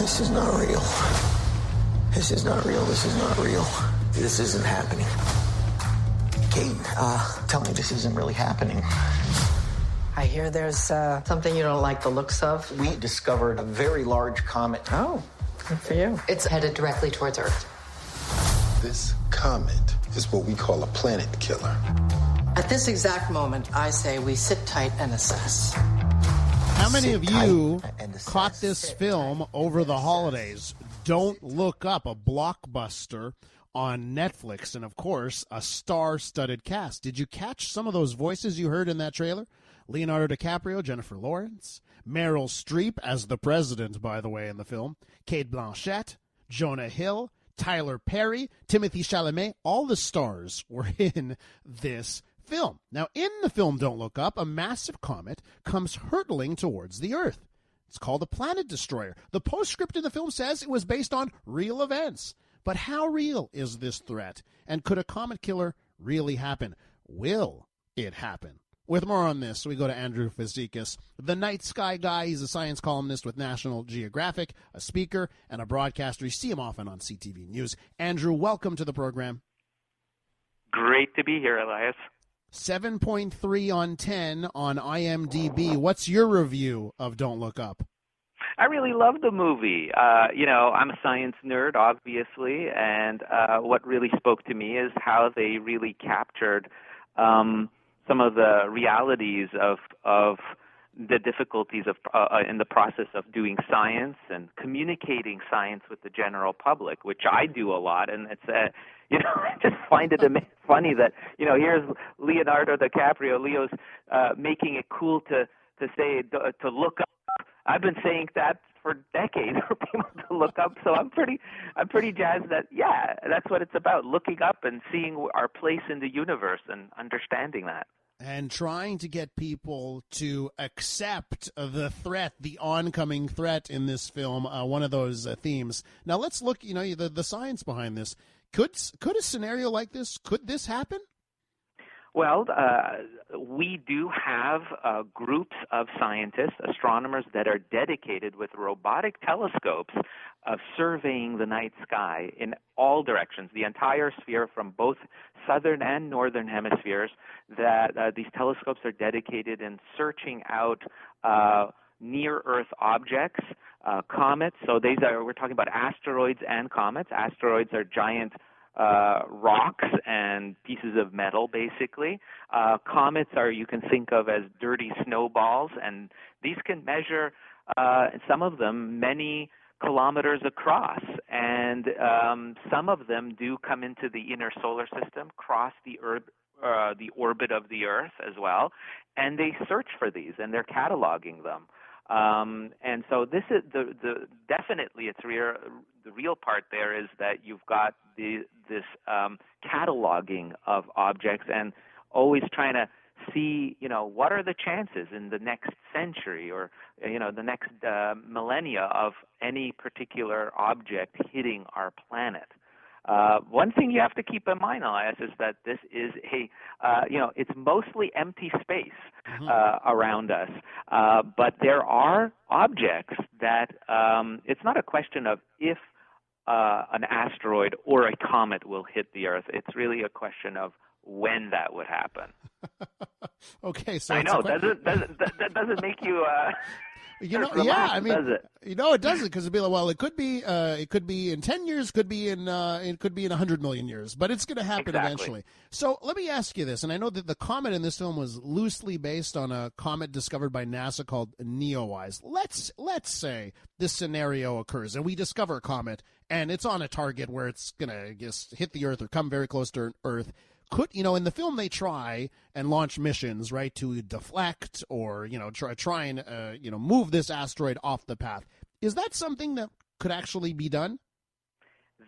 This is not real. This is not real. This is not real. This isn't happening. Kate, tell me this isn't really happening. I hear there's something you don't like the looks of. We discovered a very large comet. Oh, good for you. It's headed directly towards Earth. This comet is what we call a planet killer. At this exact moment, I say we sit tight and assess. How many of you caught this film over the holidays? Don't Look Up, a blockbuster on Netflix, and of course, a star-studded cast. Did you catch some of those voices you heard in that trailer? Leonardo DiCaprio, Jennifer Lawrence, Meryl Streep as the president, by the way, in the film, Cate Blanchett, Jonah Hill, Tyler Perry, Timothée Chalamet. All the stars were in this film. Now, in the film Don't Look Up, a massive comet comes hurtling towards the Earth. It's called a planet destroyer. The postscript in the film says it was based on real events. But how real is this threat? And could a comet killer really happen? Will it happen? With more on this, we go to Andrew Fazekas, the night sky guy. He's a science columnist with National Geographic, a speaker, and a broadcaster. You see him often on CTV News. Andrew, welcome to the program. Great to be here, Elias. 7.3 on 10 on IMDb. What's your review of Don't Look Up? I really love the movie. I'm a science nerd, obviously, and what really spoke to me is how they really captured some of the realities of the difficulties of in the process of doing science and communicating science with the general public, which I do a lot. And it's I just find it funny that here's Leonardo DiCaprio. Leo's making it cool to say to look up. I've been saying that for decades for people to look up. So I'm pretty jazzed that that's what it's about, looking up and seeing our place in the universe and understanding that. And trying to get people to accept the threat, the oncoming threat in this film, one of those themes. Now let's look, the science behind this. Could a scenario like this, could this happen? Well, we do have groups of scientists, astronomers that are dedicated with robotic telescopes of surveying the night sky in all directions, the entire sphere from both southern and northern hemispheres, that these telescopes are dedicated in searching out near-Earth objects, comets. So we're talking about asteroids and comets. Asteroids are giant rocks and pieces of metal, basically. Comets you can think of as dirty snowballs, and these can measure, some of them, many kilometers across. And some of them do come into the inner solar system, cross the orbit of the Earth as well, and they search for these, and they're cataloging them. And so this is definitely the real part there is that you've got this cataloging of objects and always trying to see, what are the chances in the next century or, the next millennia of any particular object hitting our planet. One thing you have to keep in mind, Elias, is that this is it's mostly empty space around us. But there are objects that it's not a question of if an asteroid or a comet will hit the Earth. It's really a question of when that would happen. Okay, so I know that doesn't make you. Relaxed, does it? It doesn't, because it'd be like, well, it could be in 10 years, could be in 100 million years, but it's going to happen eventually. So let me ask you this, and I know that the comet in this film was loosely based on a comet discovered by NASA called Neowise. Let's say this scenario occurs, and we discover a comet, and it's on a target where it's going to hit the Earth or come very close to Earth. Could, in the film they try and launch missions, right, to deflect or, try and, move this asteroid off the path. Is that something that could actually be done?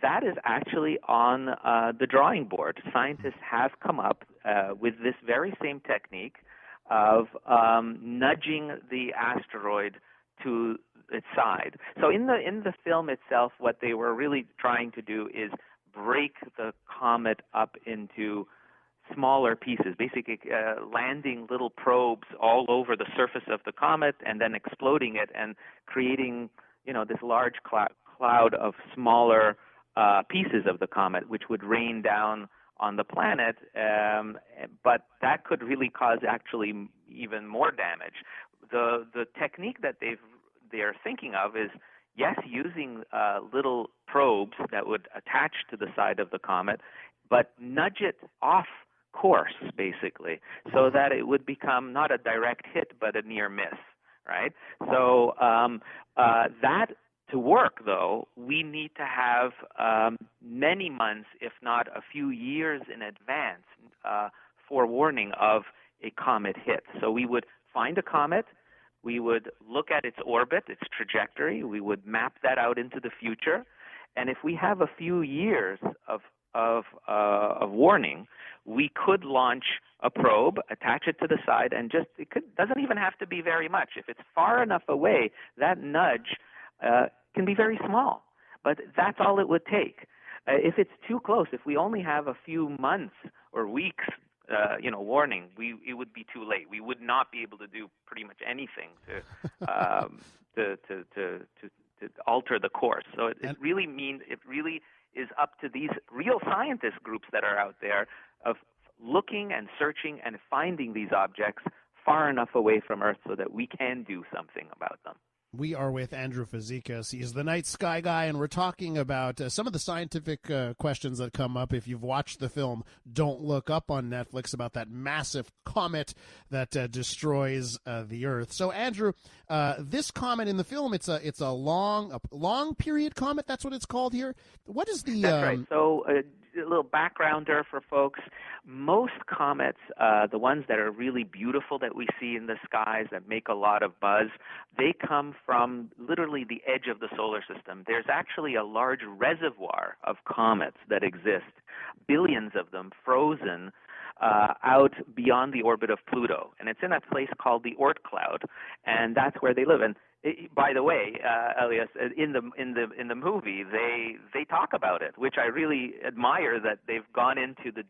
That is actually on the drawing board. Scientists have come up with this very same technique of nudging the asteroid to its side. So in the film itself, what they were really trying to do is break the comet up into smaller pieces, basically landing little probes all over the surface of the comet and then exploding it and creating this large cloud of smaller pieces of the comet, which would rain down on the planet, but that could really cause actually even more damage. The technique that they're thinking of is, yes, using little probes that would attach to the side of the comet, but nudge it off course, basically, so that it would become not a direct hit, but a near miss, right? So that to work, though, we need to have many months, if not a few years in advance, forewarning of a comet hit. So we would find a comet, we would look at its orbit, its trajectory, we would map that out into the future, and if we have a few years of warning, we could launch a probe, attach it to the side, and doesn't even have to be very much. If it's far enough away, that nudge can be very small, but that's all it would take. If it's too close, if we only have a few months or weeks, warning, it would be too late. We would not be able to do pretty much anything to alter the course. So it really is up to these real scientist groups that are out there of looking and searching and finding these objects far enough away from Earth so that we can do something about them. We are with Andrew Fazekas. He's the night sky guy, and we're talking about some of the scientific questions that come up if you've watched the film Don't Look Up on Netflix about that massive comet that destroys the Earth. So, Andrew, this comet in the film, it's a long period comet. That's what it's called here. What is the? That's right. So, a little backgrounder for folks. Most comets, the ones that are really beautiful that we see in the skies that make a lot of buzz, they come from literally the edge of the solar system. There's actually a large reservoir of comets that exist, billions of them frozen out beyond the orbit of Pluto. And it's in a place called the Oort cloud, and that's where they live. And by the way, Elias, in the movie, they talk about it, which I really admire that they've gone into the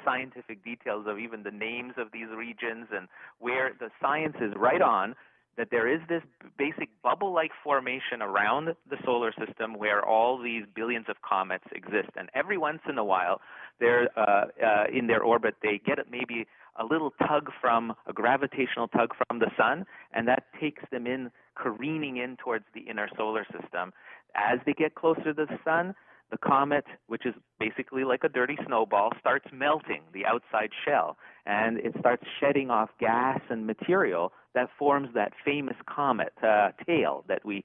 scientific details of even the names of these regions, and where the science is right on that there is this basic bubble-like formation around the solar system where all these billions of comets exist. And every once in a while, they're in their orbit, they get maybe a little a gravitational tug from the sun, and that takes them careening in towards the inner solar system. As they get closer to the sun, the comet, which is basically like a dirty snowball, starts melting the outside shell, and it starts shedding off gas and material that forms that famous comet tail that we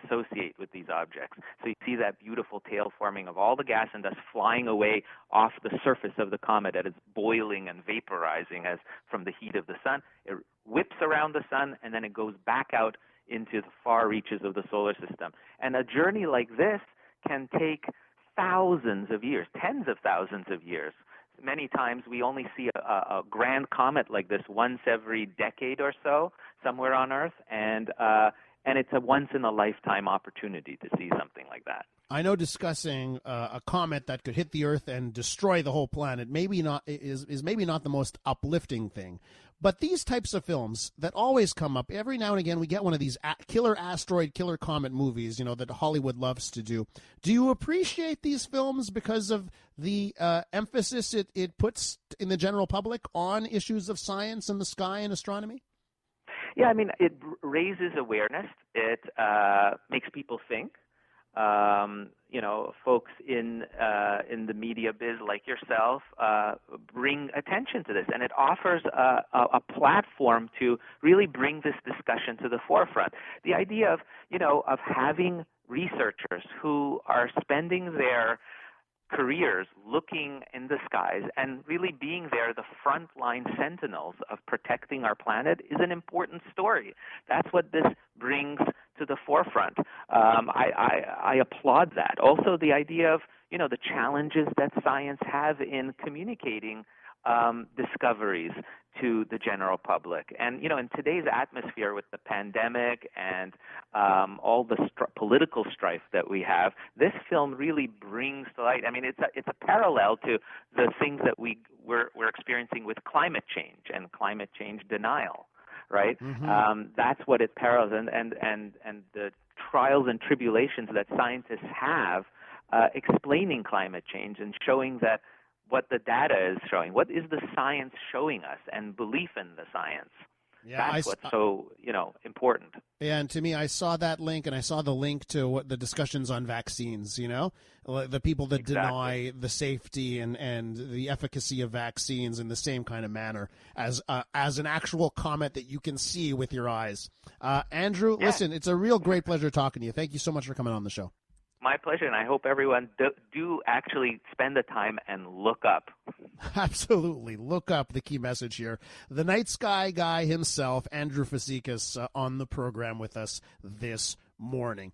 associate with these objects. So you see that beautiful tail forming of all the gas and dust flying away off the surface of the comet as it's boiling and vaporizing from the heat of the sun. It whips around the sun, and then it goes back out into the far reaches of the solar system. And a journey like this can take thousands of years, tens of thousands of years. Many times we only see a grand comet like this once every decade or so somewhere on Earth, and it's a once-in-a-lifetime opportunity to see something like that. I know discussing a comet that could hit the Earth and destroy the whole planet is maybe not the most uplifting thing. But these types of films that always come up, every now and again we get one of these killer asteroid, killer comet movies, that Hollywood loves to do. Do you appreciate these films because of the emphasis it puts in the general public on issues of science and the sky and astronomy? Yeah, I mean, it raises awareness. It makes people think. Folks in the media biz like yourself bring attention to this, and it offers a platform to really bring this discussion to the forefront. The idea of having researchers who are spending their careers looking in the skies and really being there, the frontline sentinels of protecting our planet, is an important story. That's what this brings to the forefront. I applaud that. Also, the idea of the challenges that science have in communicating discoveries to the general public. And, in today's atmosphere with the pandemic and all the political strife that we have, this film really brings to light. I mean, it's a parallel to the things that we're experiencing with climate change and climate change denial, right? Mm-hmm. That's what it parallels. And the trials and tribulations that scientists have explaining climate change and showing that what the data is showing, what is the science showing us, and belief in the science. Yeah, that's what's so important. Yeah, and to me, I saw that link, and I saw the link to what the discussions on vaccines. The people that deny the safety and the efficacy of vaccines in the same kind of manner as an actual comment that you can see with your eyes. Andrew, listen, it's a real great pleasure talking to you. Thank you so much for coming on the show. My pleasure, and I hope everyone do actually spend the time and look up. Absolutely. Look up, the key message here. The night sky guy himself, Andrew Fazekas, on the program with us this morning.